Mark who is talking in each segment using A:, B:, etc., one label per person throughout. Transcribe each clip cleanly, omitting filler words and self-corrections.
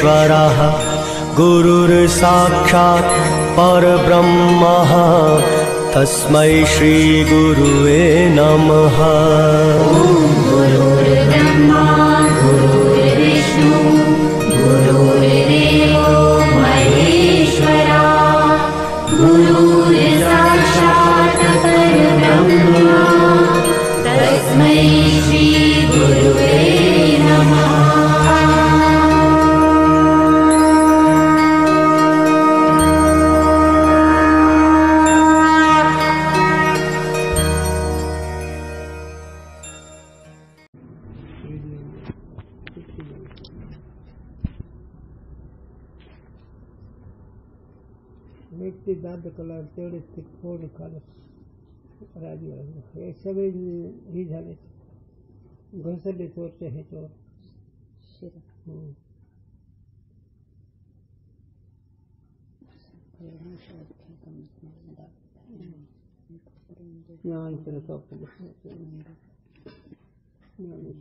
A: परमेश्वरः गुरुर्साक्षात् परब्रह्मः तस्मै श्री गुरुवे नमः।
B: गुरुर्ब्रह्मा गुरुर्विष्णु गुरुर्देवो महेश्वरा गुरुर्साक्षात् परब्रह्मा तस्मै श्री गुरुवे नमः।
C: व्यक्ती दाद कला तेवढेच ते पोट खालच राजी हे सगळे ही झाले घसरले वरच्या ह्याच्यावर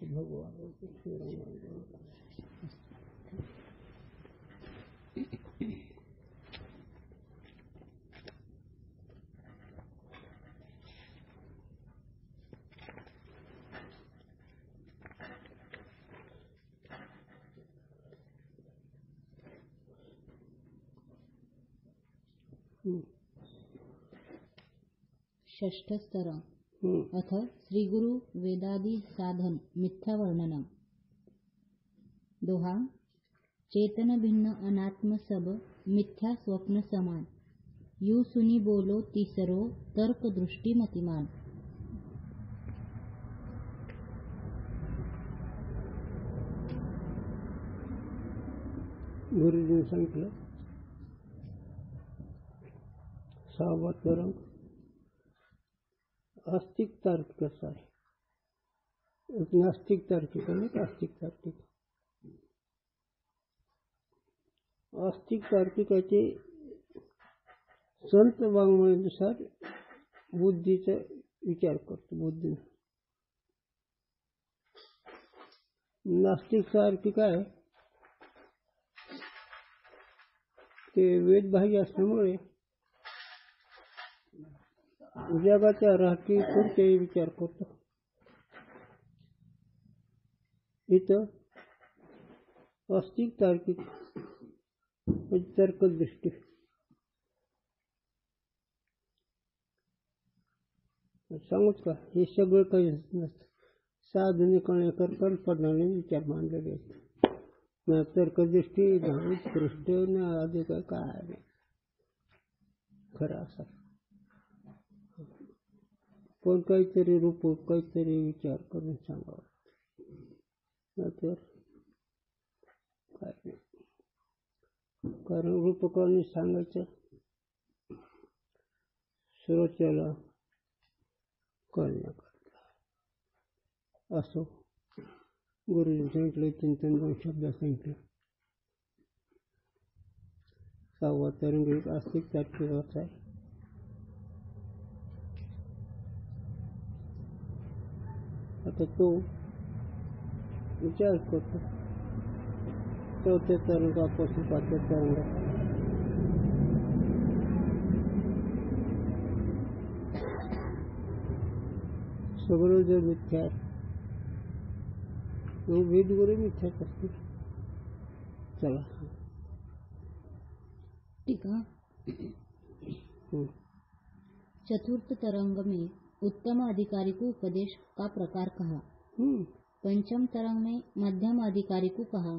C: भगवान
D: षष्ठ स्तर अथ श्री गुरु वेदादि साधन मिथ्या वर्णनम। दोहा चेतन भिन्न अनात्म सब मिथ्या स्वप्न समान यू सुनी बोलो तिसरो तर्क दृष्टी मतिमान।
C: गुरुजीने सांगितलं सहावा तरंग आस्तिक तार्किकाचा आहे, एक नास्तिक तार्किक आणि एक आस्तिक तार्किक। आस्तिक तार्किकाचे संत वाङ्मयानुसार बुद्धीचा विचार करतो बुद्धीने। नास्तिक तार्किक आहे ते वेदबाह्य असल्यामुळे जगाच्या राहटी पुढचाही विचार करतो। इथं आस्तिक तार्किक तर्कदृष्टी सांगूच का, हे सगळं काही नसतं, साधने करण्याकर कल्पनाने विचार मांडलेले आहेत। न तर्कदृष्टी न उत्कृष्ट न आधी काय नाही खरं असं कोण काहीतरी रूप काहीतरी विचार करून सांगावं, नाहीतर काय नाही। कारण रूपकाने सांगायचं श्रोत्याला कळण्याकरता असो। गुरुजी सांगितलं चिंतन 2 शब्द सांगितलं। सहावा तरंग एक आस्तिक तार्किकाचा आहे। आता तो विचार करतो चौथ्या तरंगापासून 5व्या तरंगात सगळं जर मिथ्या वेद गुरु मिथ्याच असतील। चला
D: ठीक है। चतुर्थ तरंग में उत्तम अधिकारी को उपदेश का प्रकार कहा। पंचम तरंग में मध्यम अधिकारी को कहा।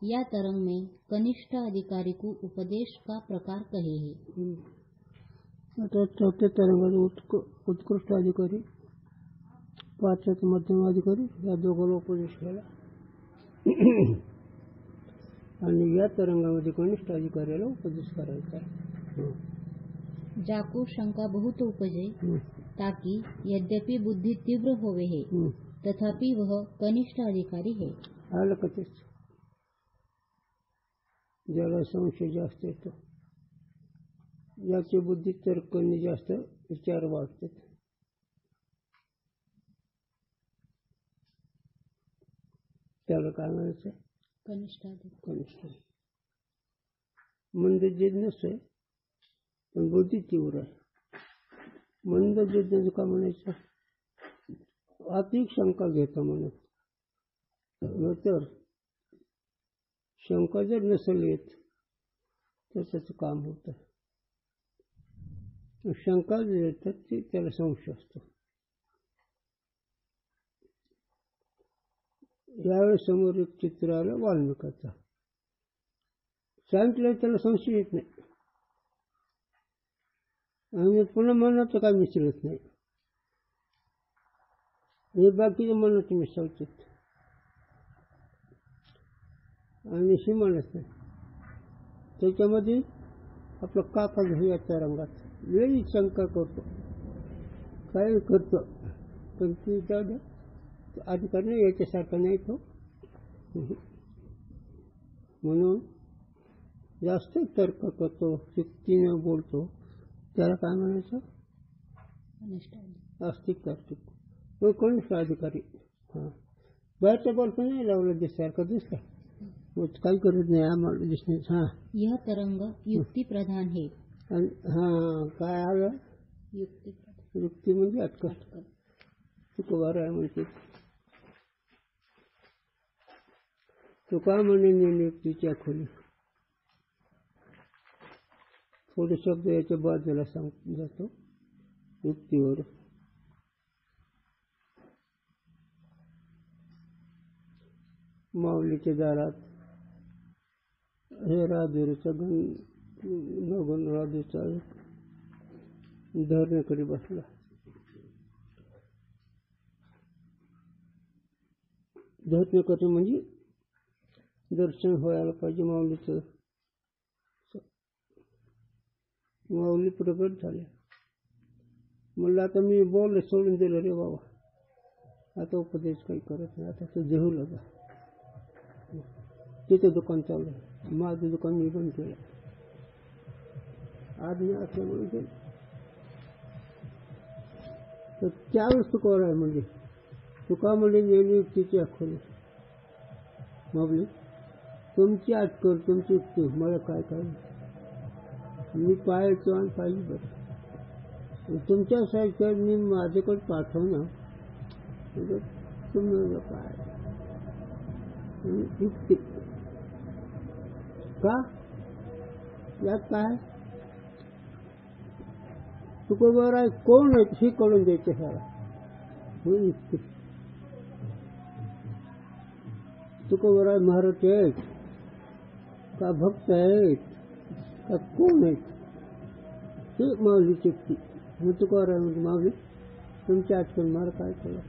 D: या तरंग में कनिष्ठ अधिकारी को उपदेश का प्रकार कहे हैं।
C: आता चौथ्या तरंगात उत्कृष्ट अधिकारी, 5व्यात मध्यम अधिकारी या दोघांना उपदेश केला आणि या तरंगामध्ये कनिष्ठ अधिकाऱ्याला उपदेश करायचा।
D: जाको शंका बहुत उपजे ताकि यद्यपि बुद्धि तीव्र होवे है तथापि वह कनिष्ठ अधिकारी है।
C: आलं का तेच, ज्याला संशय जास्त येतो, ज्याची बुद्धी तर्कने जास्त विचार वाढते, त्याला काय म्हणायचं
D: कनिष्ठ अधिकारी.
C: कनिष्ठ. मंद जिज्ञास आहे पण बुद्धी तीव्र आहे. मंद जिज्ञास का म्हणायचं? अतिक शंका घेतो म्हणून. तर शंका जर नसेल येत तर त्याचं काम होतं. शंका जर येतात ती त्याला संशय असतो. यावेळेस समोर एक चित्र आलं वाल्मिकाचा. सांगितलं त्याला संशय येत नाही आणि पुन्हा मनाचं काय मिसळत नाही. हे बाकीच्या मनात मिसळतात आणि ही म्हणत नाही. त्याच्यामध्ये आपलं काका घ्यायच्या रंगात वेळी शंका करतो, काय करतो, पण ती जाऊ अधिकार नाही, याच्यासारखा नाही तो. म्हणून जास्त तर्क करतो, युक्तीनं बोलतो, त्याला काय म्हणायचं? आस्तिक तार्किक. तो कनिष्ठ अधिकारी. हां, बाहेरचा बॉल पण नाही लावला दिसारखा दिसला, काही करत नाही आम्हाला दिसणे. हां,
D: यह तरंग युक्ती प्रधान है.
C: हां, काय आलं? युक्ती म्हणजे अटकल. तुकोबार आहे म्हणते. तुका म्हणे नियुक्तीच्या खोली. थोडे शब्द याच्या बाजूला सांगून जातो युक्तीवर. माऊलीच्या दारात हे राधुरीचा नगन राधूचा एक धरणेकडे बसला. धरणेकडे म्हणजे दर्शन व्हायला पाहिजे माऊलीचं. माऊली प्रगट झाल्या. म्हणलं आता मी बोल सोडून दिलं रे बाबा, आता उपदेश काही करत नाही, आता तो जेहूला जा. तिथे दुकान चालू आहे, माझं दुकान मी बंद केलं. आज्ञा असल्यामुळे गेलं. तर त्यावेळेस तुकोर आहे म्हणजे तुका म्हणजे नियुक्तीची अखोली. माऊली तुमची अटकल, तुमची युक्ती, मला काय काय, मी पाहायचो आणि पाहिजे बरं. तुमच्यासारख्या मी माझ्याकडे पाठवणं म्हणजे तुम्ही काय युक्ती का? यात काय तुकोबर आहे, कोण आहे हे कळून द्यायचं ह्याला. युक्ती. तुकोबर आहे महाराज आहेत का भक्त आहेत का कोण आहेत ते माऊलीची युक्ती. मग तुकोबर आहे म्हणजे माऊली तुमची आठवण मला काय कळलं,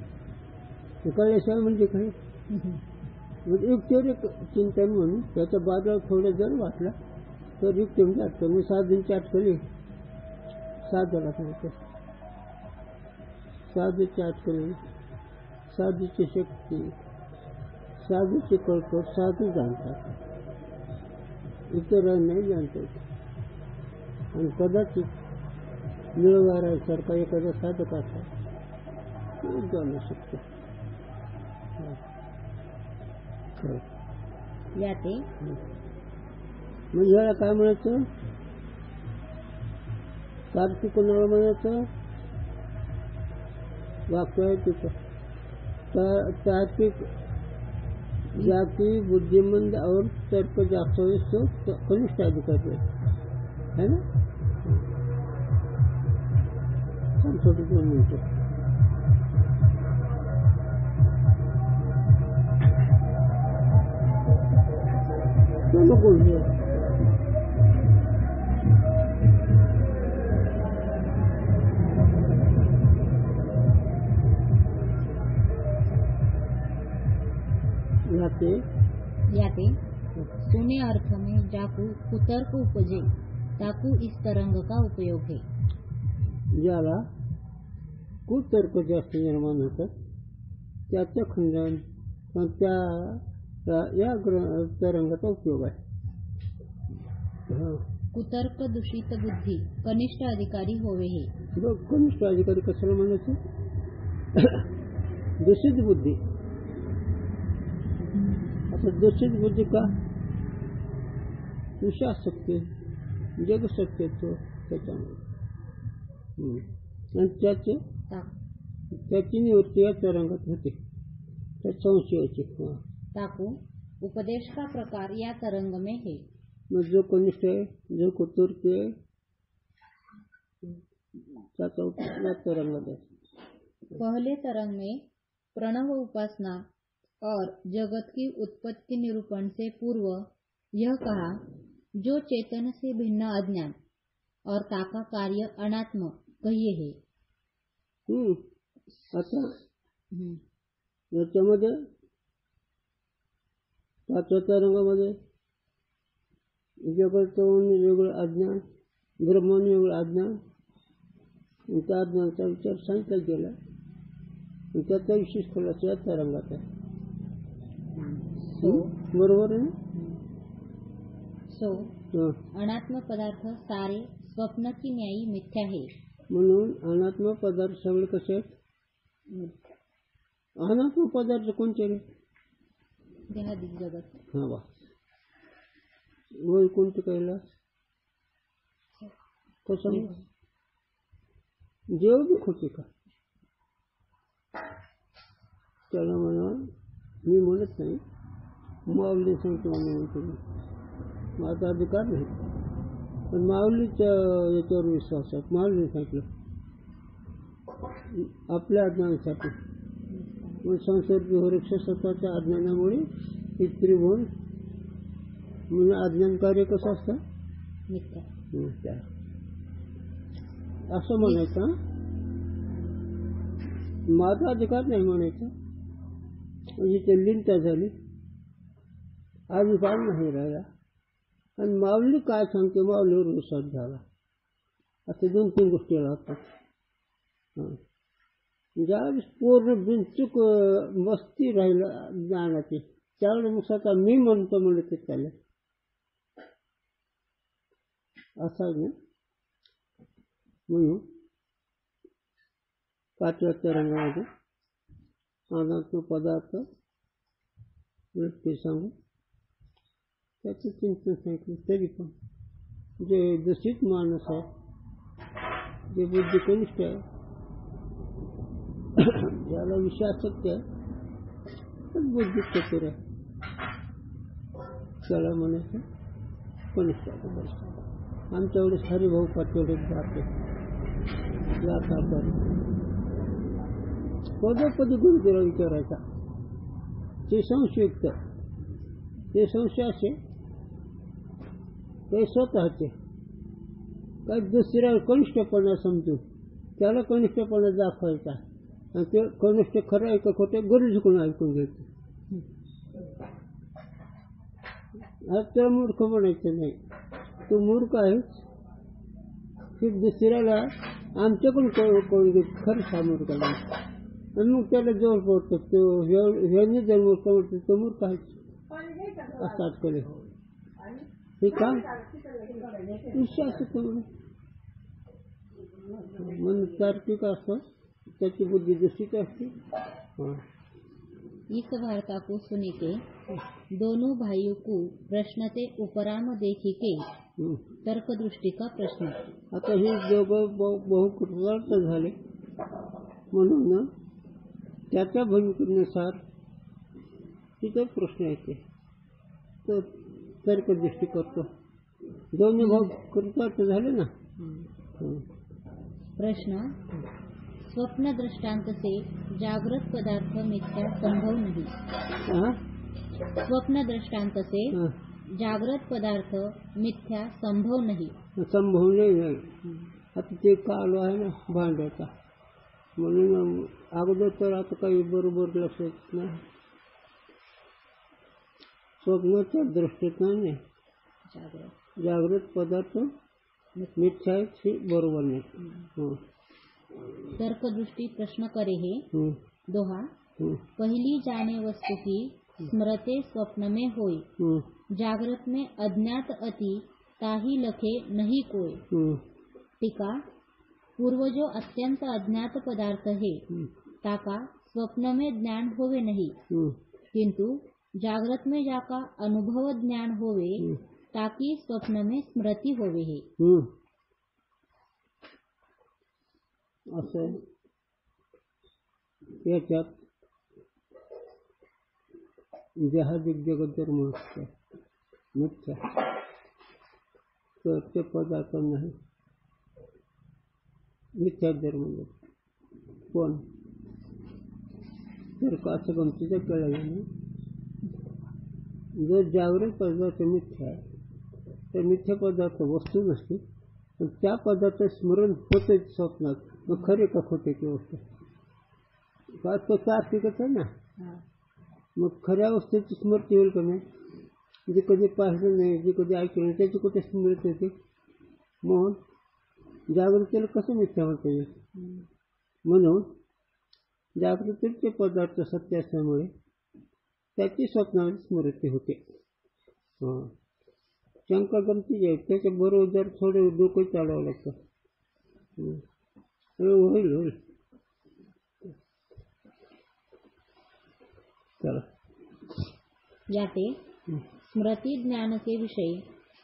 C: कळल्याशिवाय म्हणजे काय. युक्तीवर एक चिंतन म्हणून त्याच्या बाजूला थोडं जर वाटलं तर युक्ती म्हणजे अटकल. मी साधूंची अटकली, साधूला सांगतो साधूची अटकली, साधूची शक्ती, साधूची कळकट साधू जाणतात, इतर नाही जाणतात. आणि कदाचित निळवारासारखा एखादा साधक असा जाणू शकतो.
D: याते
C: म्हणजे ह्याला काय म्हणायचं? तार्किक कोणाला म्हणायचं? वाक्य आहे तिथं तार्किक जाती बुद्धिमंद और तर्क जास्त तो कनिष्ठ अधिकारी है ना. छोटे 2 मिनिटं. चलो बोलिए.
D: याते सुने अर्थ में जाकू कुतर्क उपजे ताकू इस तरंग का उपयोग है.
C: ज्याला कुतर्क जास्त निर्माण होतात त्याचं खंडन त्या या तरंगाचा उपयोग आहे.
D: कुतर्क दूषित बुद्धी कनिष्ठ अधिकारी होवे हे.
C: कनिष्ठ अधिकारी कशाला म्हणायचं? दूषित बुद्धी तर दूषित बुद्धी का? विषय सत्य, जग सत्य तो त्याच्यामुळे आणि त्याची निवृत्ती या तरंगात होते, त्या संशयाची.
D: ताकू उपदेश का प्रकार या तरंग में है.
C: मग जो कनिष्ठ आहे, जो कुतुर्क आहे, त्याचा या तरंगात आहे.
D: पहले तरंग में प्रणव उपासना और जगत की उत्पत्ति निरूपण से पूर्व यह कहा, जो चेतन से भिन्न अज्ञान और ताका कार्य अनात्म कहिए है.
C: आता याच्यामध्ये पाचव्या तरंगामध्ये जगतून वेगळं अज्ञान, ब्रह्मन वेगळं अज्ञान, त्या अज्ञानाचा विचार सांगितला गेला. त्याचा विशेष खुलासा या तरंगात आहे. बरोबर आहे ना?
D: सो अनात्म पदार्थ सारे स्वप्न की न्यायी मिथ्या है.
C: म्हणून अनात्म पदार्थ सगळे कसे आहेत? अनात्म पदार्थ कोणते रे?
D: देहादिक जगत.
C: हा वा, वैकुंठ कैलास कसं जेव बी खोटे का? त्याला म्हणा, मी म्हणत नाही, माऊली सांगतो म्हणतो, माझा अधिकार नाही, पण माऊलीच्या याच्यावर विश्वास आहे. माऊलीने सांगितलं आपल्या अज्ञानासाठी. संसर्ग वृक्ष स्वतःच्या अज्ञानामुळे ही त्रिभुवन म्हणजे अज्ञान कार्य कसं असतं? मिथ्या. असं म्हणायचं. माझा अधिकार नाही म्हणायचा, म्हणजे ते लिंता झाली, अधिकार नाही राहिला. आणि माऊली काय सांगते, माऊलीवर विश्वास झाला. असे 2-3 गोष्टी लागतात. ज्यावेळेस पूर्ण बिनचूक मस्ती राहिलं ज्ञानाची, त्यावेळेस मग स्वतः मी म्हणतो म्हणलं ते चालेल. असा ना. म्हणून पाचव्या तरंगामध्ये अनात्म पदार्थ वृत्ती सांगू त्याचं चिंतन सांगितलं. तरी पण जे दूषित माणूस आहे, जे बुद्धी कनिष्ठ आहे, ज्याला विषयासक्ती आहे, पण बुद्धी चतुर आहे, त्याला म्हणायचं कनिष्ठ. आमच्या वेळेस हरिभाऊ पाटील जाते पदोपदी गुरुजीला विचारायचा. ते संशयुक्त, ते संशय असे काही स्वतःचे, काही दुसऱ्या कनिष्ठपणा समजून त्याला कनिष्ठपणा दाखवायचा. आणि ते कनिष्ठ खरं आहे का खोटे गुरुजीकडून ऐकून घ्यायचं. आज त्याला मूर्ख म्हणायचं नाही, तू मूर्ख आहेस. ते दुसऱ्याला आमच्याकडून कळून घेत खरं हा मूर्ख नाही. आणि मग त्याला जवळ पडतो, तो ह्याने जर मूर्ख म्हणतो तो मूर्ख आहेच असं अटकले. हे का विश्वास म्हणून तार्किक असतो, त्याची बुद्धी दूषित असते.
D: इस वार्ता को सुनी के दोनों भाइयों को प्रश्न से उपराम देखी के तर्क दृष्टि का प्रश्न.
C: आता हे दोघं बहुकृतार्थ झाले म्हणून त्याच्या भूमिकेनुसार तिथे प्रश्न येते, तो तर्कदृष्टी करतो. दोन्ही भाऊ कृतार्थ झाले ना.
D: प्रश्न. स्वप्न दृष्टांत से जागृत पदार्थ मिथ्या संभव नहीं. स्वप्न दृष्टांत से जागृत पदार्थ मिथ्या संभव नहीं.
C: संभव नाही. आता ते काल आहे ना भांड्याचा, म्हणून अगोदर तर आता काही बरोबर लक्षात येत नाही. स्वप्नाच्या दृष्टीत नाही, जागृत पदार्थ मिथ्या हे बरोबर नाही.
D: तर्क दृष्टि प्रश्न करे है. दोहा. पहली जाने वस्तु की स्मृते स्वप्न में होय, जागृत में अज्ञात अति ताही लखे नहीं कोय. टीका. पूर्व जो अत्यंत अज्ञात पदार्थ है ताका स्वप्न में ज्ञान होवे नहीं, किंतु जागृत में जाका अनुभव ज्ञान होवे ताकि स्वप्न में स्मृती होवे हे.
C: असं आहे. याच्यात जहाजिक जगत जर म्हणतो मिथ्या तर ते पदार्थ नाही. मिथ्या जर म्हणलं पण जर का असं गमतीचं कळलं नाही, जर जागृत पदार्थ मिथ्या आहे तर मिथ्या पदार्थ वस्तू नसते, पण त्या पदार्थ स्मरण होते स्वप्नात. मग खरे का खोटे ती गोष्ट का तो तार्किकच आहे ना. मग खऱ्या वस्तूची स्मृती होईल का नाही? जे कधी पाहिलं नाही, जे कधी ऐकलं नाही, त्याची कुठे स्मृती होते? म्हणून जागृतीला कसं मिथ्या म्हणता येईल? म्हणून जागृतीचे पदार्थ सत्य असल्यामुळे त्याची स्वप्नामध्ये स्मृती होते. शंका गमती आहे, त्याच्या बरोबर जर थोडं डोकं चालवावं लागतं. होईल होईल. चला.
D: याते स्मृति ज्ञान के विषय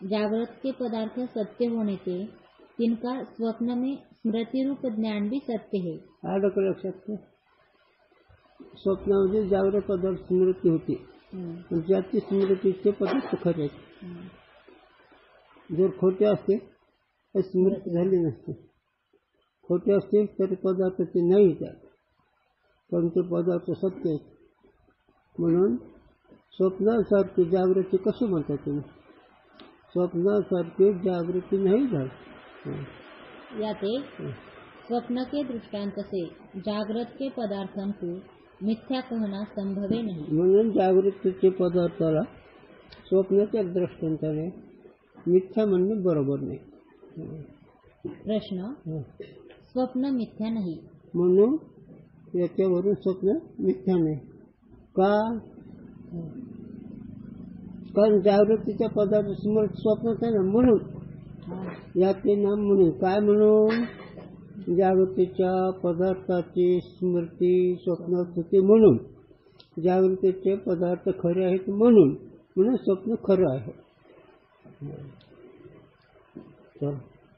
D: जागृत के पदार्थ सत्य होने से तिनका स्वप्न में स्मृति रूप ज्ञान भी सत्य है.
C: आलं का लक्षात? स्वप्नामध्ये जागृत पदार्थ स्मृती होती, पण ज्याची स्मृतीचे पदार्थ खरे आहेत. जर खोटे असते तर स्मृती झाली नसते. खोटे असते तर पदार्थ ते नाही त्या, पण ते पदार्थ सत्य आहेत. म्हणून स्वप्नासारखी जागृती कशी म्हणता तुम्ही? स्वप्नासारखी जागृती नाही झाली.
D: याते स्वप्न के दृष्टांत से जागृत के पदार्थों को मिथ्या कहना संभव नहीं.
C: म्हणून जागृतीचे पदार्थाला स्वप्नाच्या दृष्टांताने मिथ्या म्हणणे बरोबर नाही.
D: प्रश्न, स्वप्न मिथ्या नहीं
C: म्हणून याच्यावरून स्वप्न मिथ्या नाही का? कारण जागृतीच्या पदार्थ स्मृती स्वप्नात आहे ना. म्हणून याचे नाम म्हणून काय? म्हणून जागृतीच्या पदार्थाची स्मृती स्वप्नात होते. म्हणून जागृतीचे पदार्थ खरे आहेत. म्हणून स्वप्न खरं आहे.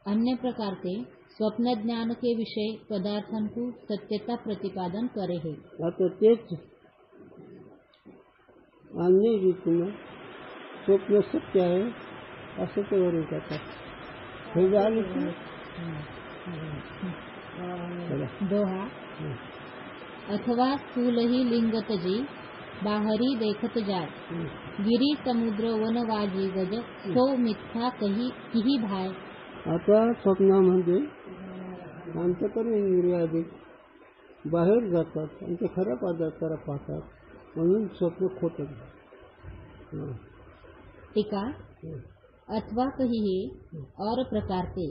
D: अन्य प्रकार से स्वप्न ज्ञान के विषय पदार्थों को सत्यता प्रतिपादन करे है.
C: आता तेच अन्य रीतीनं स्वप्न सत्य आहे असं ते वरून करतात. हे झालं की
D: दोहा, अथवा स्थूल ही लिंगत जी बाहरी देखत जाय, गिरी समुद्र वनवाजी गज सो मिथ्या किही भाय.
C: आता स्वप्नामध्ये अंतकरण इंद्रियादी बाहेर जातात आणि ते खऱ्या पदार्थाला पाहतात, म्हणून स्वप्न खोटं.
D: टीका, अथवा कहिए और प्रकार से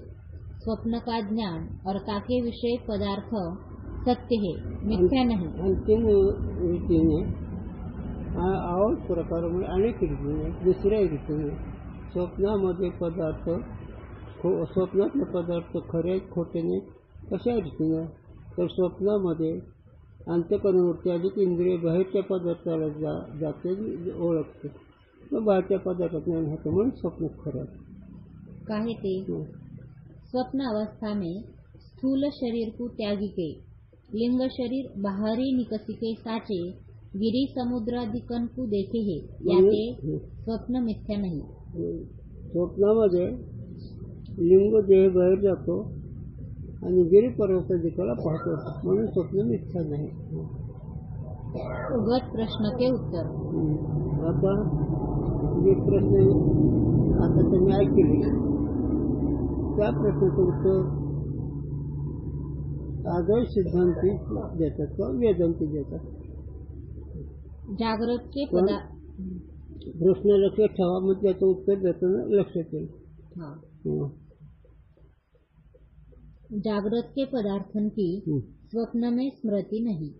D: स्वप्न का ज्ञान और ताके विषय पदार्थ सत्य है, मिथ्या नहीं.
C: अंतिम रीतीने और प्रकारामुळे अनेक रीतीने दुसऱ्या रीतीने स्वप्नामध्ये पदार्थ स्वप्नातले पदार्थ खरे खोटे नाही. कशा रीतीनं? तर स्वप्नामध्ये अंतःकरणावरती अधिक इंद्रिय बाहेरच्या पदार्थाला जाते, ओळखते, मग बाहेरच्या पदार्थात ज्ञान होतं, म्हणून स्वप्न खरं.
D: काहे ते स्वप्न अवस्था में स्थूल शरीर को त्यागी के लिंग शरीर बाहरी निकसी के साचे गिरी समुद्रादिकन को देखे है. याते स्वप्न मिथ्या नहीं.
C: स्वप्नामध्ये लिंग देह बाहेर जातो आणि गिरी पर्वतादिकाला पाहतो, म्हणून स्वप्न मिथ्या नाही.
D: उगत प्रश्न के उत्तर.
C: आता जे प्रश्न आता तुम्ही ऐकले त्या प्रश्नाचं उत्तर आदर्श सिद्धांती देतात किंवा वेदांती देतात.
D: जागृत के
C: प्रश्न लक्षात ठेवा, मग त्याचं उत्तर देताना लक्षात येईल.
D: जागृत के पदार्थों की स्वप्न में स्मृति नहीं.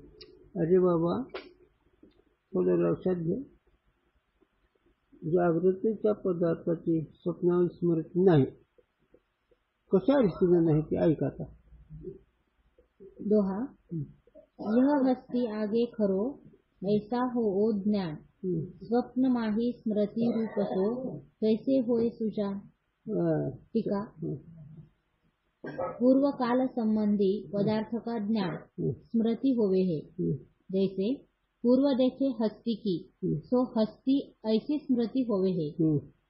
C: अरे बाबा, थोडं लक्षात घे. जागृतीच्या पदार्थाची स्वप्नावर स्मृती नाही. कशा रीतीने नाही ते ऐका. आता
D: दोहा, यह हस्ती आगे खरो ऐसा हो ओ ज्ञान स्वप्न माही स्मृती रूपसो कैसे होय सुजा. टीका. पूर्व काल संबंधी पदार्थ का ज्ञान स्मृति होवे है. जैसे पूर्व देखे हस्ती की सो हस्ती ऐसी स्मृति होवे है.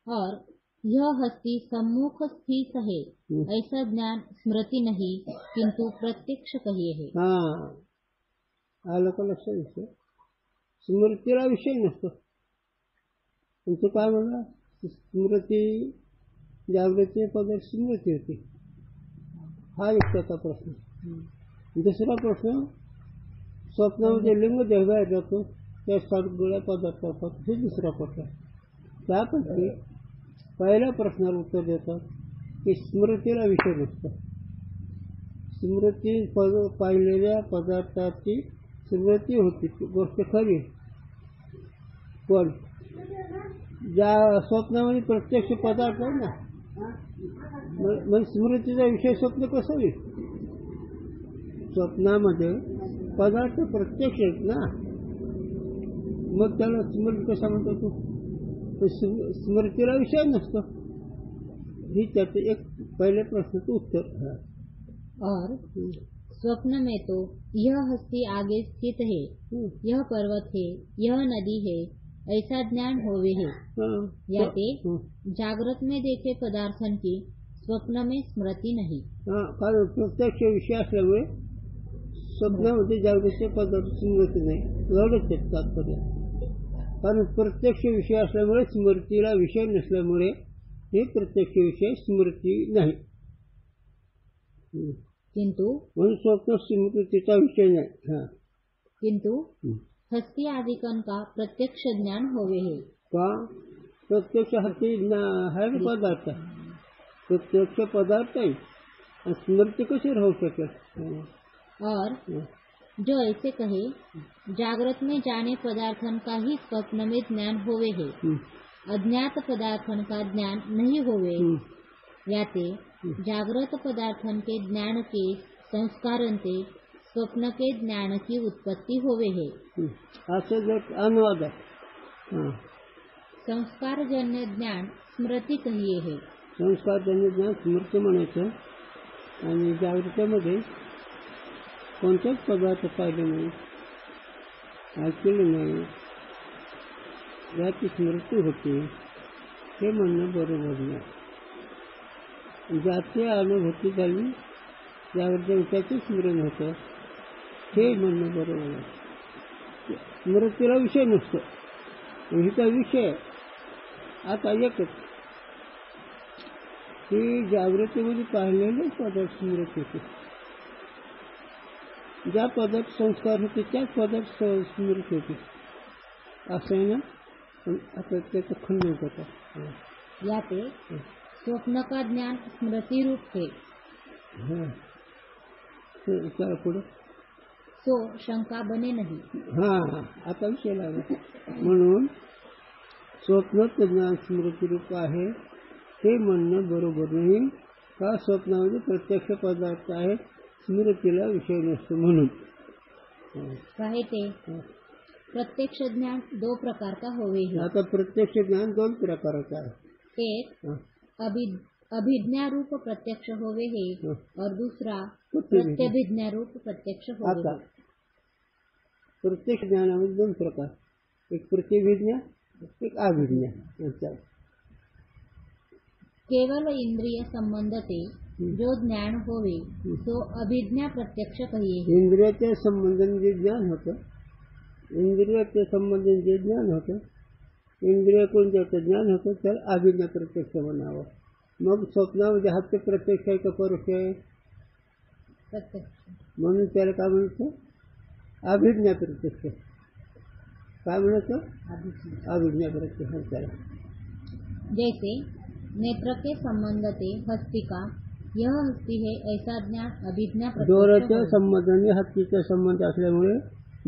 D: और यह हस्ती सम्मुख स्थित है ऐसा ज्ञान स्मृति नहीं किंतु प्रत्यक्ष कहिए है.
C: आलं का लक्षात. स्मृतीला विषय नसतो. तुमचं काय म्हणा स्मृती जागृती पदार्थ स्मृती होती. हा एक त्याचा प्रश्न. दुसरा प्रश्न स्वप्नामध्ये लिंग देह बाहेर जातो त्या सगळ्या पदार्थ होतात. हे दुसरा प्रश्न. त्यापैकी पहिल्या प्रश्नाला उत्तर देतात की स्मृतीला विषय नसतो. स्मृती पाहिलेल्या पदार्थाची स्मृती होती गोष्ट खरी. पण ज्या स्वप्नामध्ये प्रत्यक्ष पदार्थ आहे ना मग स्मृतीचा विषय स्वप्न कसं होईल. स्वप्नामध्ये पदार्थ प्रत्यक्ष आहेत ना मग त्याला स्मृती कसा म्हणतो तू. स्मृतीला विषय नसतो. ही त्याचं एक पहिले प्रश्नाचं उत्तर.
D: और स्वप्न में तो यह हस्ती आगे स्थित है, यह पर्वत है, यह नदी है ऐसा ज्ञान होवे है. याते जागृत में देखे पदार्थन की स्वप्न में स्मृती नहीं.
C: कारण प्रत्यक्ष विषय असल्यामुळे स्वप्नामध्ये जागृतीचे पदार्थ स्मृती नाही. एवढंच तात्पर्य. कारण प्रत्यक्ष विषय असल्यामुळे स्मृतीला विषय नसल्यामुळे हे प्रत्यक्ष विषय स्मृती नाही.
D: किंतु
C: म्हणून स्वप्न स्मृतीचा विषय नाही.
D: किंतु हस्ती आदिकन का प्रत्यक्ष ज्ञान होवे है.
C: का प्रत्यक्ष हस्ती है पदार्थ. प्रत्यक्ष पदार्थ आहे स्मृती कशी राहू शकेल.
D: और जो ऐसे कहे जागृत में जाने पदार्थन का ही स्वप्न में ज्ञान होवे है, अज्ञात पदार्थन का ज्ञान नहीं होवे. याते जागृत पदार्थन के ज्ञान के संस्कारंते स्वप्न के ज्ञान की उत्पत्ति होवे है.
C: असं जर अनुवाद आहे.
D: संस्कारजन्य ज्ञान स्मृती कहिए है.
C: संस्कारजन्य ज्ञान स्मृती म्हणायचं. आणि जागृतीमध्ये कोणतेच पदार्थ पाहिले नाही ऐकले नाही याची स्मृती होती हे म्हणणं बरोबर नाही. ज्याची अनुभूती झाली त्याची स्मरण होतं हे म्हणणं बरोबर आहे. स्मृतीला विषय नसतो. हिचा विषय आता एकच की जागृतीमध्ये पाहिलेले पदार्थ स्मृती होते. ज्या पदार्थ संस्कार होते त्याच पदार्थ स्मृती होते असं आहे ना. पण आता त्याचं खंडन होतं.
D: याते स्वप्न का ज्ञान स्मृति रूप है.
C: त्याला पुढे
D: सो शंका बने नहीं.
C: आता विषय लागला. म्हणून स्वप्नात ज्ञान स्मृती रूप आहे हे म्हणणं बरोबर नाही. का स्वप्नामध्ये प्रत्यक्ष पदार्थ आहे स्मृतीला विषय नसतो म्हणून.
D: कहते प्रत्यक्ष ज्ञान दो प्रकार का होवे है.
C: आता प्रत्यक्ष ज्ञान दोन प्रकारचा आहे.
D: एक अभिज्ञा रूप प्रत्यक्ष होवे है और दूसरा प्रत्यभिज्ञा रूप प्रत्यक्ष होवे है.
C: प्रत्यक्ष ज्ञानामध्ये दोन प्रकार. एक प्रतिभिज्ञा एक अभिज्ञा.
D: केवल इंद्रिय संबंधते जो ज्ञान होवे तो अभिज्ञा प्रत्यक्ष कहिए.
C: इंद्रियाच्या संबंधाने जे ज्ञान होतं इंद्रियाच्या संबंधाने जे ज्ञान होतं इंद्रियाकडून ज्याचं ज्ञान होतं त्याला अभिज्ञा प्रत्यक्ष म्हणावं. मग स्वप्नामध्ये हात प्रत्यक्ष आहे का परोक्ष आहे
D: प्रत्यक्ष
C: म्हणून त्याला काय म्हणायचं अभिज्ञा प्रत्यक्ष. काय म्हणायचं अभिज्ञा प्रत्यक्ष. त्याला
D: जैसे नेत्र के संबंधते हस्ती का यह हस्ती है ऐसा ज्ञान अभिज्ञा प्रत्यक्ष.
C: डोळ्याच्या संबंधाने हत्तीचा संबंध असल्यामुळे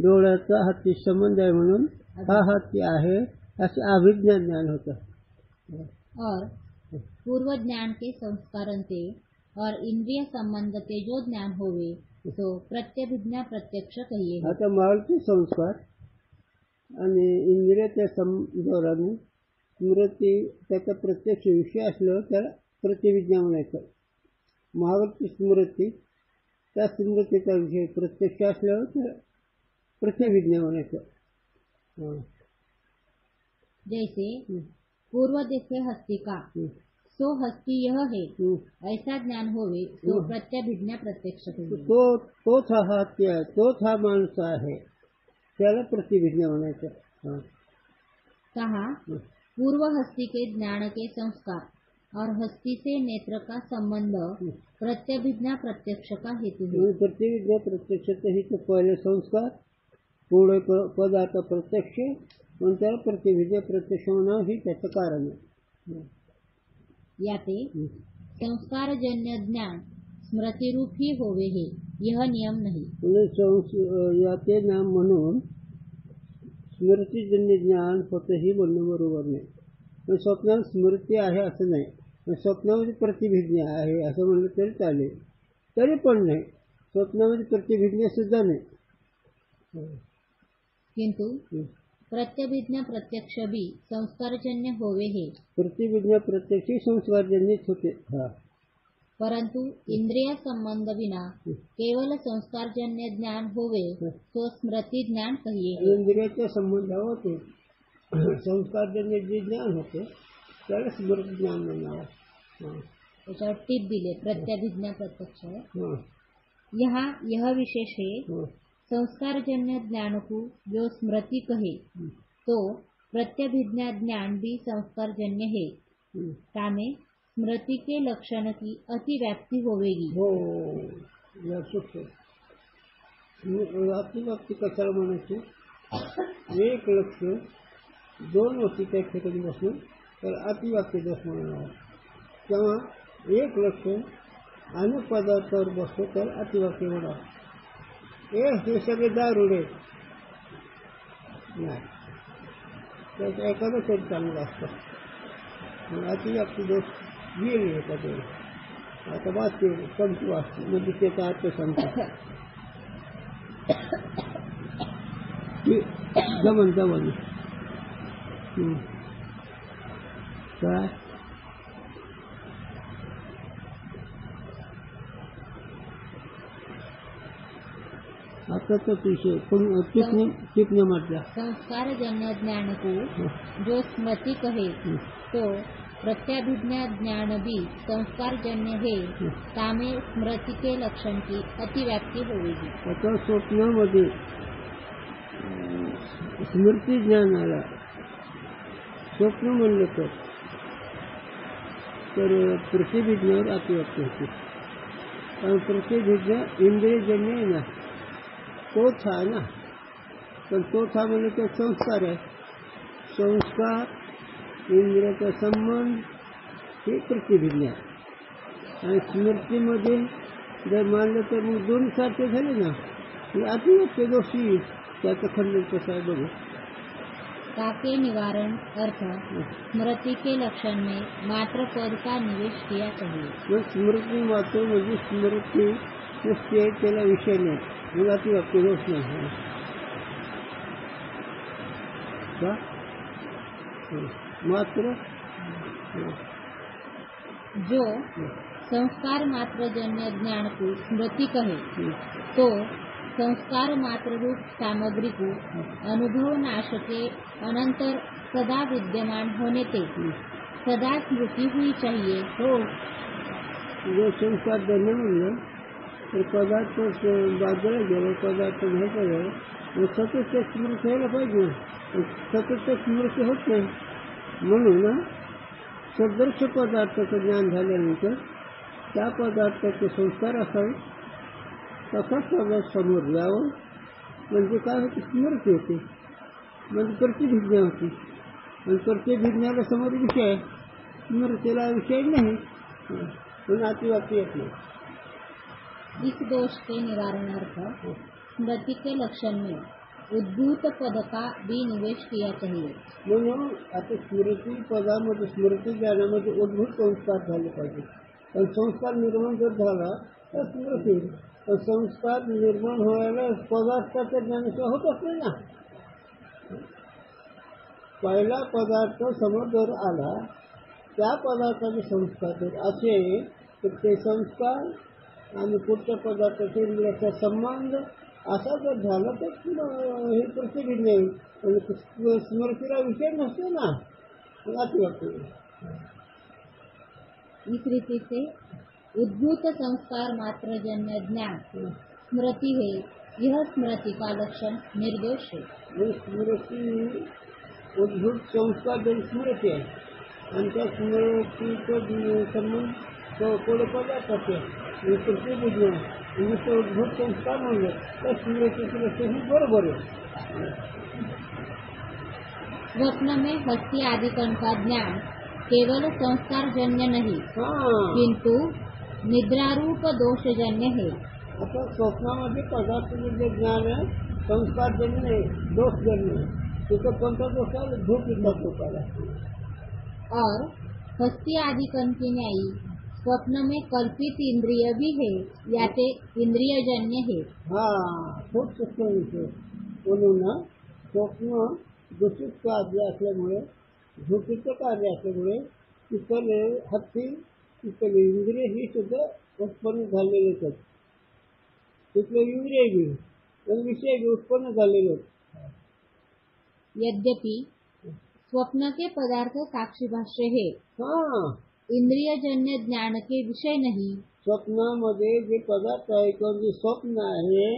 C: डोळ्याचा हत्ती संबंध आहे म्हणून हा हत्ती आहे असे अभिज्ञा ज्ञान होतं.
D: और पूर्व ज्ञान के संस्कारंते और इंद्रिय संबंधते जो ज्ञान होवे तो प्रत्यभिज्ञा प्रत्यक्ष कहिए.
C: आता मालकी संस्कार आणि इंद्रियाच्या जोराने स्मृती त्याचा प्रत्यक्ष विषय असल्यावर त्याला प्रतिविज्ञा म्हणायचं. महावृत्ती स्मृती त्या स्मृतीचा विषय प्रत्यक्ष असल्यावर त्याला प्रतिविज्ञा म्हणायचं.
D: जैसे पूर्व देखे हस्ती का सो हस्ती यह है ऐसा ज्ञान होवे तो प्रत्यभिज्ञा प्रत्यक्ष होवे.
C: तोच हा हत्ती आहे, तोच हा माणूस आहे, त्याला प्रतिविज्ञा म्हणायचं.
D: कहा पूर्व हस्ती के ज्ञान के संस्कार और हस्ती से नेत्र का संबंध प्रत्यभिज्ञा प्रत्यक्ष का हेतु है.
C: प्रतिविज्ञा प्रत्यक्षाचा ही पहिले संस्कार पुढे पदार्थ प्रत्यक्ष म्हणून त्याला प्रतिविज्ञा प्रत्यक्ष होणं ही त्याचं कारण आहे.
D: याते संस्कारजन्य ज्ञान स्मृतिरूप ही होवे हे यह नियम नाही.
C: याते नाम म्हणून स्मृतीजन्य ज्ञान फक्त ही म्हणणं बरोबर नाही. पण स्वप्नात स्मृती आहे असं नाही, स्वप्नामध्ये प्रतिभिज्ञा आहे असं म्हणलं तरी चालेल, तरी पण नाही, स्वप्नामध्ये प्रतिभिज्ञा सुद्धा नाही.
D: किंतु प्रत्यभिज्ञा प्रत्यक्ष भी संस्कारजन्य होवे हे.
C: प्रतिविज्ञा प्रत्यक्ष संस्कारजन्यच होते.
D: परंतु इंद्रिय संबंध विना केवल संस्कारजन्य ज्ञान होवे तो स्मृती ज्ञान कहिये.
C: इंद्रियाच्या संबंधावर होते संस्कारजन्य जे ज्ञान होते त्याला स्मृती ज्ञान म्हणावं.
D: त्याच्यावर टीप दिले प्रत्यभिज्ञा प्रत्यक्ष. यहाँ यह विशेष है संस्कारजन्य ज्ञान को जो स्मृति कहे तो प्रत्यभिज्ञा ज्ञान भी संस्कारजन्य है. तामे स्मृति के लक्षण की अतिव्याप्ति होवेगी.
C: हो, अतिव्याप्ती कशाला म्हणायची? एक लक्ष दोन वस्तू त्या ठिकाणी बसून तर अतिव्याप्ती दोष म्हणावा. तेव्हा एक लक्ष अनेक पदार्थावर बसतो तर अतिव्याप्ती म्हणावा. हे सगळे दारुडे नाही, त्याचं एखादं तरी चांगलं असतं. अतिव्याप्ती दोष गेली एखाद्या. आता वाचते पंक्ती वाचते म्हणजे त्याचा अर्थ सांगतो. जमन काय आताच विषय टिपणे म्हटलं.
D: संस्कारजन्य ज्ञान को जो स्मृति कहे तो प्रत्यभिज्ञा ज्ञान भी संस्कारजन्य है. तामे स्मृति के लक्षण की अतिव्याप्ती होगी.
C: आता स्वप्नामध्ये स्मृती ज्ञानाला स्वप्न म्हणलं तर प्रतिभिज्ञावर अतिव्याप्ती होते. कारण प्रतिभिज्ञा इंद्रियजन्य आहे ना, तोच आहे ना. पण तोच हा म्हणजे तो संस्कार आहे. संस्कार इंद्रियाचा संबंध हे प्रतिभिज्ञा. आणि स्मृतीमध्ये जर मानलं तर मग दोन सारखे झाले ना, अतिव्याप्ती दोषी त्याचं खंडन कसं आहे बघू.
D: ताके निवारण अर्थ स्मृति के लक्षण में मात्र पद का निवेश किया चाहिए.
C: स्मृती मात्र म्हणजे स्मृती नुसती आहे, त्याला विषय नाही, मग अतिव्याप्ती दोष नाही का मात्र.
D: जो संस्कार मात्र जन्य ज्ञान को स्मृति कहे तो संस्कार मात्र रूप सामग्री को अनुभव नाश के अनंतर सदा विद्यमान होने ते सदा स्मृति हुई चाहिए.
C: हो, जो संस्कार जन्य म्हणलं तर पदार्थ बाजूला गेलो, पदार्थ नाही गेलो, सतत स्मृती व्हायला पाहिजे. सतत स्मृती होत नाही. म्हणून सदृश पदार्थाचं ज्ञान झाल्यानंतर त्या पदार्थाचे संस्कार असावे, तसाच पदार्थ समोर यावं म्हणजे काय होते, स्मृती होते, म्हणजे प्रतिभिज्ञा होती. आणि प्रतिभिज्ञाला समोर विषय आहे, स्मृतीला विषय नाही, पण अतिव्याप्ती येत नाही.
D: इस दोष के निवारणार्थ स्मृति के लक्षण में उद्भूत पद का भी निवेश किया चाहिए.
C: म्हणून आता स्मृती पदामध्ये स्मृती ज्ञानामध्ये उद्भूत संस्कार झाले पाहिजे. पण संस्कार निर्माण जर झाला तर स्मृती, पण संस्कार निर्माण व्हायला पदार्थाचं ज्ञान होतच नाही ना. पहिला पदार्थ समोर जर आला त्या पदार्थाचे संस्कार जर असे तर ते संस्कार आणि पुढच्या पदार्थाचे इंद्रियाचा संबंध असा जर झाला तर हे प्रतिबिंब येईल आणि स्मृतीला विषय नसतो ना अशी वाटते.
D: इस रीति से उद्भूत संस्कार मात्र जन्य ज्ञान स्मृति है. यह स्मृति का लक्षण निर्दोष है.
C: स्मृती उद्भूत संस्कार जर स्मृती आहे आणि त्या स्मृतीचं संबंध कोण पदार्थ आहे प्रतिबिंब आहे उद्भूत संस्कार म्हणलं तर स्मृतीची लक्षण ही बरोबर आहे.
D: स्वप्न में हस्ती आदि कण का ज्ञान केवल संस्कार जन्य नहीं किंतु निद्रारूप दोष जन्य है.
C: आता स्वप्नामध्ये पदार्थाचे जे ज्ञान आहे संस्कार जन्य नाही दोष जन्य आहे. तिथं कोणता दोष आहे झोप येतात लोकांना.
D: और हस्ती आदि कण की न्यायी स्वप्न में कल्पित इंद्रिय भी है या ते इंद्रिय जन्य है.
C: खूप सूक्ष्म विषय म्हणून स्वप्न दूषित कार्य असल्यामुळे झोपीचं कार्य असल्यामुळे तिथले हत्ती तिथले इंद्रिय ही सुद्धा उत्पन्न झालेले आहेत. तिथले इंद्रिय बी विषय बी उत्पन्न झालेले आहेत.
D: यद्यपि स्वप्न के पदार्थ साक्षी भाष्य है इंद्रिय जन्य ज्ञान के विषय नहीं.
C: स्वप्नामध्ये जे पदार्थ आहे किंवा जे स्वप्न आहे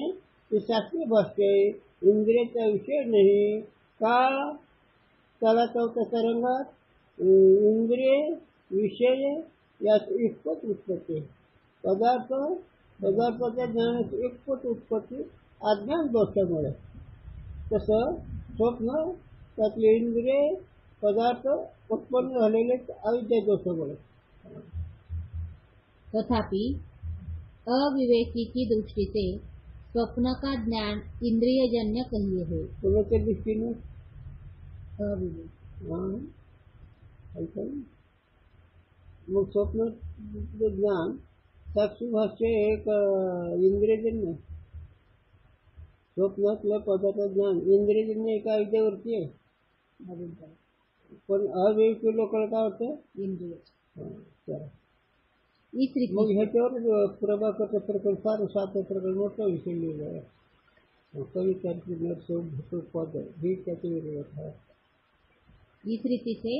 C: ते साक्षी भाष्य आहे इंद्रियाचा विषय नाही. का त्याला चौथ्या तरंगात इंद्रिय विषय यात एकपट उत्पत्ती पदार्थाच्या ज्ञानाची एकपट उत्पत्ती अज्ञान दोषामुळे. तसं स्वप्न त्यातले इंद्रिय पदार्थ उत्पन्न झालेले अविद्या दोषामुळे.
D: तथापि अविवेकी की दृष्टि से स्वप्न का ज्ञान इंद्रिय जन्य कहिए है.
C: कोणाच्या दृष्टीने मग स्वप्न ज्ञान साक्षी भाष्य एक इंद्रियजन्य स्वप्नातलं पदार्थ ज्ञान इंद्रियजन्य एका विद्यावरती आहे. पण अविवेकी लोकांना काय वाटतं
D: इंद्रिय.
C: मग ह्याच्यावर प्रभाकरचं प्रकरण फार 7 प्रकरण मोठा विषय लिहिला आहे. कवितांची नरसोपद ही त्याच्या विरोधात आहे.
D: इस रीति से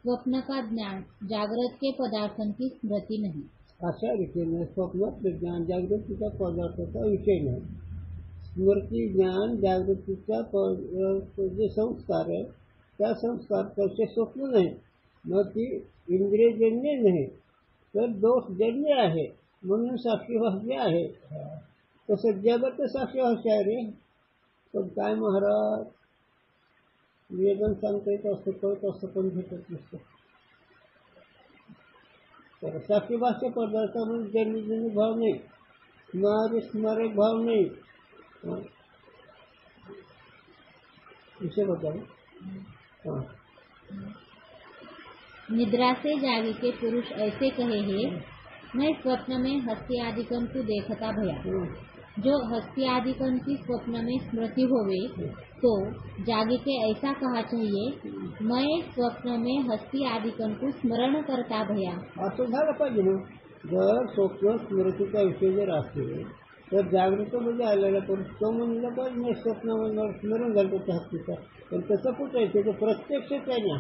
D: स्वप्न का ज्ञान जागृत के पदार्थों की स्मृति नहीं.
C: अशा रीतीने स्वप्नातले ज्ञान जागृतीच्या पदार्थाचा विषय नाही. स्मृती ज्ञान जागृतीचा जे संस्कार आहे त्या संस्कार स्वप्न नाही मग ती इंद्रियजन्य नाही तर दोषजन्य आहे म्हणून साक्षीभाष्य आहे. तसं जगत साक्षीभाष्य आहे रे. पण काय महाराज वेदन सांगता येत असतं कळत असतं पण भेटत नसतं. तर साक्षीभाष्य पदार्थामध्ये जन्य भाव नाही स्मारक भाव नाही. विषय बदल
D: निद्रा से जागे के पुरुष ऐसे कहे हैं मैं स्वप्न में हस्ती आदिकन को देखता भया. जो हस्ती आदिकन की स्वप्न में स्मृति होवे तो जागे के ऐसा कहा चाहिए मैं स्वप्न में हस्ती आदिकन को स्मरण करता भया.
C: असं झालं पाहिजे ना. जर स्वप्न स्मृतीचा विषय जर असेल तर जागृतीमध्ये आलेला पण तो म्हणला पाहिजे मी स्वप्नामध्ये स्मरण झालं त्या हस्तीचा. पण तसं कुठं आहे ते प्रत्यक्षच आहे ना.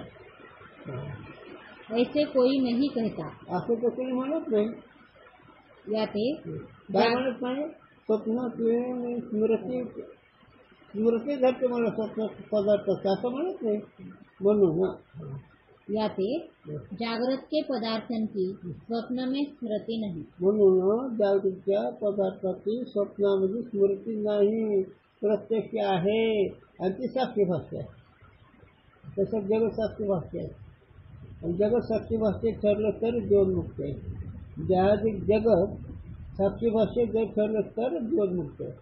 D: ऐसे कोई नहीं कहता.
C: असं तर कोणी म्हणत नाही.
D: या ते
C: काय म्हणत नाही स्वप्नातली स्मृती झाली मला स्वप्न पदार्थ असं म्हणत नाही. म्हणून
D: या ते जागृत के पदार्थों की स्वप्न में स्मृति नहीं.
C: म्हणून जागृतीच्या पदार्थाची स्वप्नामध्ये स्मृती नाही प्रत्यक्ष आहे आणि ती साक्षी भाष्य आहे. तसं जगत साक्षी भाष्य आहे आणि जगत साक्षी भाष्य ठरलं तर जीवनमुक्त आहे. जागतिक जगत साक्षी भाष्य जर ठरलं तर जीवनमुक्त आहे.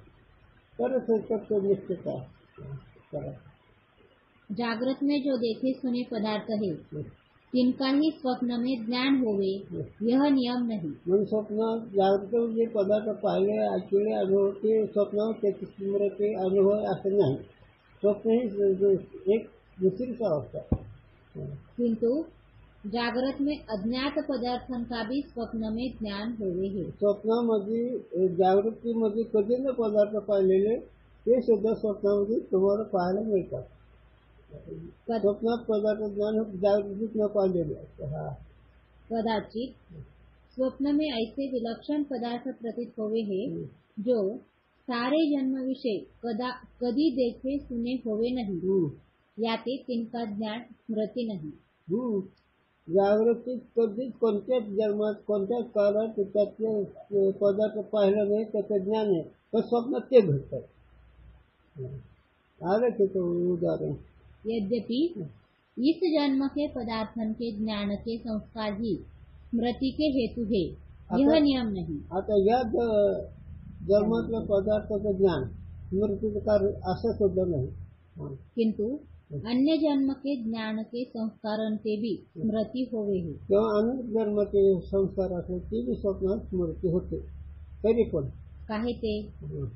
C: तरच तत्व निश्चित आहे.
D: जागृत में जो देखे सुने पदार्थ है तिनका ही स्वप्न में ज्ञान होवे यह नियम नहीं.
C: म्हणून स्वप्न जागृत जे पदार्थ पाहिले ऐकले अनुभव ते स्वप्नावर त्याची स्मृती अनुभव असं नाही. स्वप्न ही एक दूसरी अवस्था।
D: किंतु जागृत में अज्ञात पदार्थों का भी स्वप्न में ज्ञान होवे है।
C: स्वप्नामध्ये जागृतीमध्ये कधी न पदार्थ पाहिलेले ते सुद्धा स्वप्नामध्ये तुम्हाला पाहायला मिळतात। स्वप्नात पदार्थ ज्ञान जागृतीत न पाहिलेले असते।
D: कदाचित स्वप्न में ऐसे विलक्षण पदार्थ प्रतीत होवे है जो सारे जन्म विषय कधी देखे सुने होवे नहीं, याते तिनका ज्ञान स्मृती नहीं।
C: जागृतीत कधीच कोणत्याच जन्मात कोणत्याच काळात त्यातले पदार्थ पाहिलं नाही, त्याचं ज्ञान आहे, पण स्वप्नात ते घडतात। आलं की तो उदाहरण।
D: यद्यपि इस जन्म के पदार्थन के ज्ञान के संस्कार ही स्मृति के हेतु है, यह नियम नहीं।
C: आता या जन्मातल्या पदार्थाचं ज्ञान स्मृतीचं कार्य असं सुद्धा नाही।
D: किंतु अन्य जन्म के ज्ञान के संस्कारण ते भी स्मृति होवे है।
C: तेव्हा अनेक जन्माचे संस्कार असले ती बी स्वप्नात स्मृती होते, तरी पण
D: काहे ते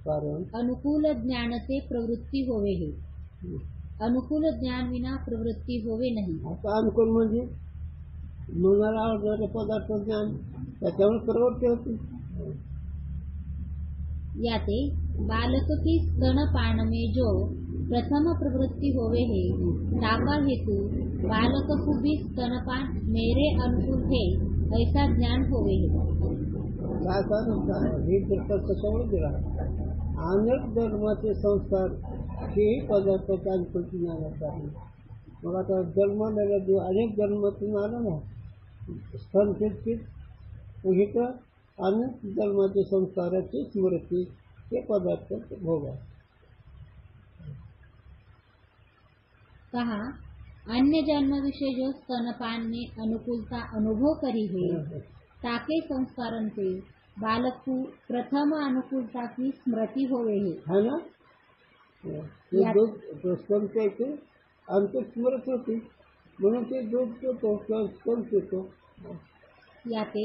C: कारण
D: अनुकूल ज्ञान ते प्रवृत्ती होवे है, अनुकूल ज्ञान विना प्रवृत्ती होवे नहीं।
C: आता अनुकूल म्हणजे मनाला आवडणारे पदार्थ ज्ञान, त्याच्यामुळे प्रवृत्ती होती।
D: याते बालक की स्तनपान में जो प्रथम प्रवृत्ति होवे है, ताका हेतु बालक को भी स्तनपान मेरे अनुकूल है ऐसा ज्ञान होवे है।
C: हे कशावर दिला? अनेक धर्माचे संस्कार हेही पदार्थाच्या अनुकूल ज्ञानाचा आहे। मग आता जन्माला अनेक जन्मातून आला ना संस्कृतीत इथं अनेक जन्माचे संस्काराची स्मृती ते पदार्थ भोगा।
D: कहा अन्य जन्म विषय जो स्तनपान में अनुकूलता अनुभव करी है, ताके संस्कारण से बालक को प्रथम अनुकूलता की स्मृति होवे है
C: ना। दूध स्तन प्यायचे आणि ते स्मृती होती, म्हणून ते दूध पितो किंवा स्तन पितो।
D: याते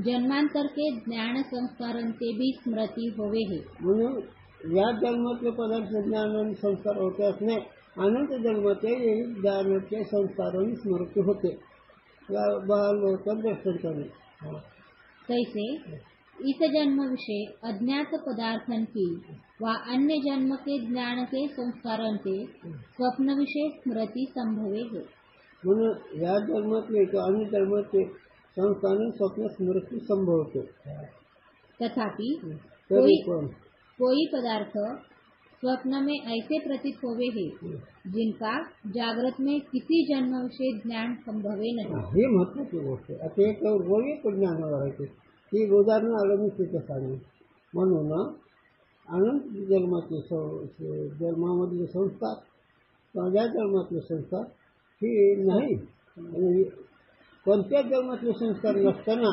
D: जन्मांतर के ज्ञान संस्कारण से भी स्मृती होवे है।
C: म्हणून या जन्मातले पदार्थ ज्ञान आणि संस्कार होते असणे अनंत जन्माचे ज्ञानाचे संस्कार आणि स्मृती होते। बाल होता दर्शन करणे
D: तैसे इस जन्म विषय अज्ञात पदार्थन की व अन्य जन्म के ज्ञान के संस्कारण से स्वप्न विषय स्मृति संभवे है।
C: म्हणून या जन्मातले किंवा अन्य जन्माचे संस्कार स्वप्न स्मृति संभवते।
D: तथापि
C: पण
D: कोई पदार्थ स्वप्न में ऐसे प्रतीत होवे है जिनका जागृत में किसी जन्म विषय ज्ञान संभवे नहीं।
C: ही महत्वाची गोष्ट आहे। आता एक वैयक्तिक ज्ञानावर आहे ती उदाहरण आलं मी तिथे सांगेन। म्हणून अनंत जन्माचे जन्मामधले संस्कार किंवा या जन्मातले संस्कार ही नाही, कोणत्या जन्मातले संस्कार नसताना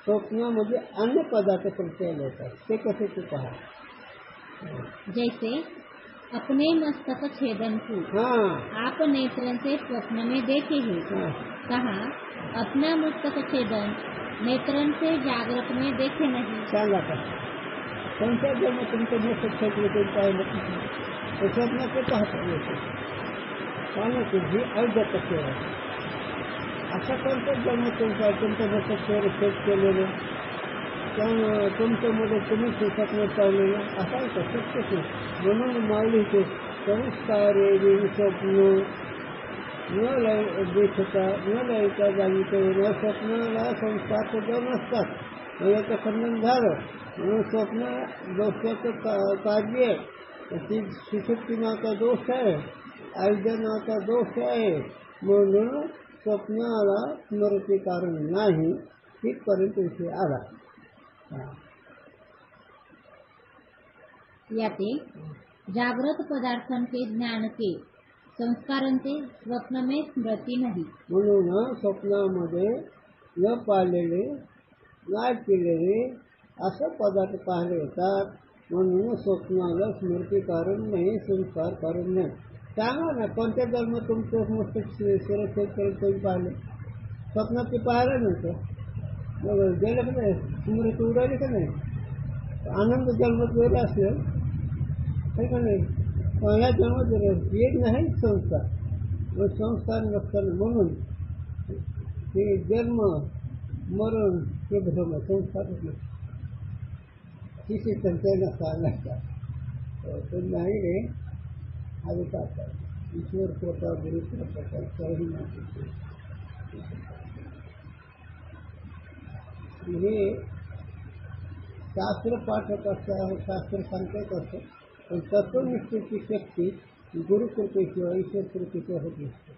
C: स्वप्नामध्ये अन्य पदार्थ प्रत्यय येतात, ते कसे ते पहा।
D: जैसे अपने मस्तक छेदन को आप नेत्रन से स्वप्न में देखे हैं, कहा अपना मस्तक छेदन नेत्रन से जागृत में देखे नहीं।
C: सांगा का कोणत्या जन्म तुमचं मस्तक छेदलं पाहिलं तर स्वप्नात ते पाहता येते, पाहण्याची ही अवगत आहे। अशा कोणत्या जन्म तुमचं मस्तक छेद केलेलं त्यामुळे तुमच्यामध्ये तुम्ही स्वप्न पाहिलेलं असा एक सत्यच आहे। म्हणून माऊलीचे संस्कारे स्वप्न न देखता न लयता जागीचे न स्वप्नाला संस्कार सुद्धा नसतात। याचं खंडन झालं म्हणून स्वप्न दोषाचं कार्य आहे, ती सुषुप्तीनाचा दोष आहे, आयोजनाचा दोष आहे, म्हणून स्वप्नाला स्मृती कारण नाही, तिथपर्यंत विषय आला।
D: याते जागृत पदार्थन के ज्ञान के संस्कारण से स्वप्न में स्मृती नहीं।
C: म्हणून स्वप्नामध्ये न पाहिलेले न केलेले असे पदार्थ पाहिले येतात, म्हणून स्वप्नाला स्मृती कारण नाही, संस्कार कारण नाही। सांगा ना कोणत्या जन्म तुमचं मस्तक सुरक्षित करून पाहिले? स्वप्नात ते पाहिलं नव्हतं, गेलं का नाही, स्मृती उडाली का नाही? आनंद जन्मात वेळ असलं का नाही, पहिल्या जन्मात एक नाही संस्कार व संस्कार नसताना म्हणून हे जन्म मरण हे भ्रम संस्कारच नसतात. किसी संख्येनं सांगायचा तो नाही रे अधिकार ईश्वर कृपा गुरु कृपा काही नाही. हे शास्त्र पाठक असतं, शास्त्र सांगत असतं, पण तत्वनिष्ठेची शक्ती गुरुकृपेशिवाय ईश्वर कृपेशिवाय होत नसते.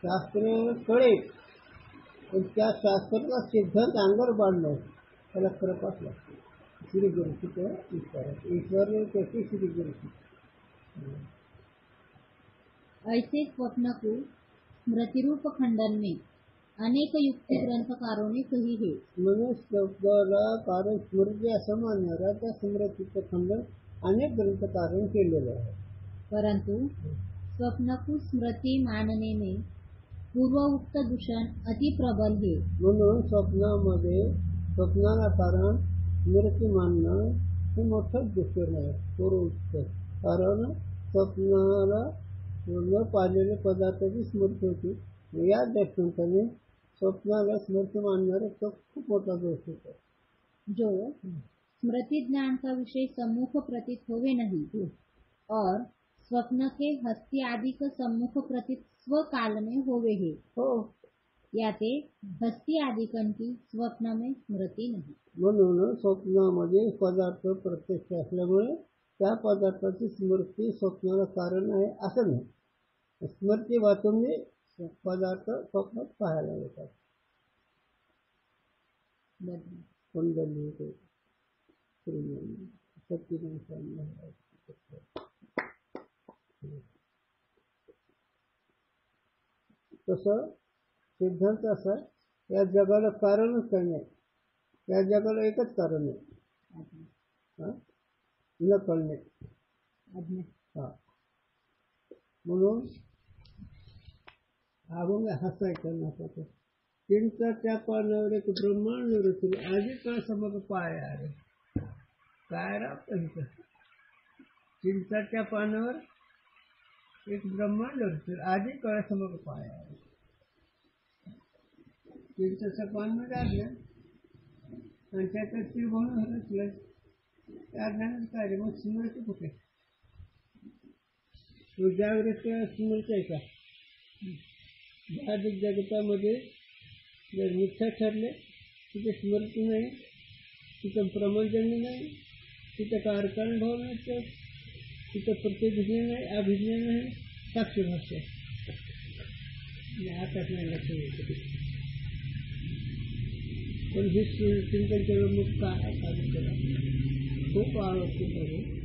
C: शास्त्र कळेल पण त्या शास्त्राचा सिद्धांत अंगावर बांधणं त्याला कृपाच लागते. श्री गुरु की तो ईश्वर कैसे श्री गुरु की.
D: ऐसे स्वप्न को स्मृतिरूप खंडन में अनेक युक्ति ग्रंथकारों ने कही है.
C: म्हणून शब्दाला कारण स्मृती असं मानणारा त्या स्मृतीचं खंडन अनेक ग्रंथकारांनी केलेलं आहे.
D: परंतु स्वप्न को स्मृति मानने में पूर्वोक्त दूषण अति प्रबल है.
C: म्हणून स्वप्नामध्ये स्वप्नाला कारण स्मृती मानणं हे मोठंच दूषण आहे. पूर्वोक्त कारण स्वप्नाला न पाहिलेले पदार्थाची स्मृती होती. या दृष्टांताने स्वप्नाला स्मृती मानणारे तो खूप मोठा दोष होतो.
D: जो स्मृति ज्ञान का विषय सम्मुख प्रतीत होवे नहीं और स्वप्न के हस्ती आदि का सम्मुख प्रतीत स्वकाल में होवे है.
C: हो,
D: याते हस्ती आदिकन की स्वप्न में स्मृती नहीं.
C: म्हणून स्वप्नामध्ये पदार्थ प्रत्यक्ष असल्यामुळे त्या पदार्थाची स्मृती स्वप्नाला कारण आहे असं नाही. स्मृती वाचून पदार्थ स्वप्नात पाहायला येतात. कुंडली तसं सिद्धांत असा या जगाला कारणच काही नाही. या जगाला एकच कारण आहे, न कळणे. हा, म्हणून अभंग हसायचं नसायचं. चिंताच्या पानावर एक ब्रह्मांड रचले आधी काय समज पाय आहे काय राहतं. चिंताच्या पानावर एक ब्रह्मांड रचले आधी काय समज पाय आहे. चिंताचं पान काढलं आणि त्याच्यात त्रिभुवन रचलं. त्या ज्ञानात काय मग स्मृती कुठे. तो जागृत स्मृती आहे का. जागतिक जगतामध्ये जर मिथ्या ठरले तिथे स्मृती नाही, तिथं प्रमंजन्य नाही, तिथं कारकारण भाव नसतं, तिथं प्रतिज्ञा नाही, अभिज्ञा नाही, साक्षी भाषा आताच नाही लक्ष येते. पण हे चिंतन केलं मग काय करा खूप आवडते.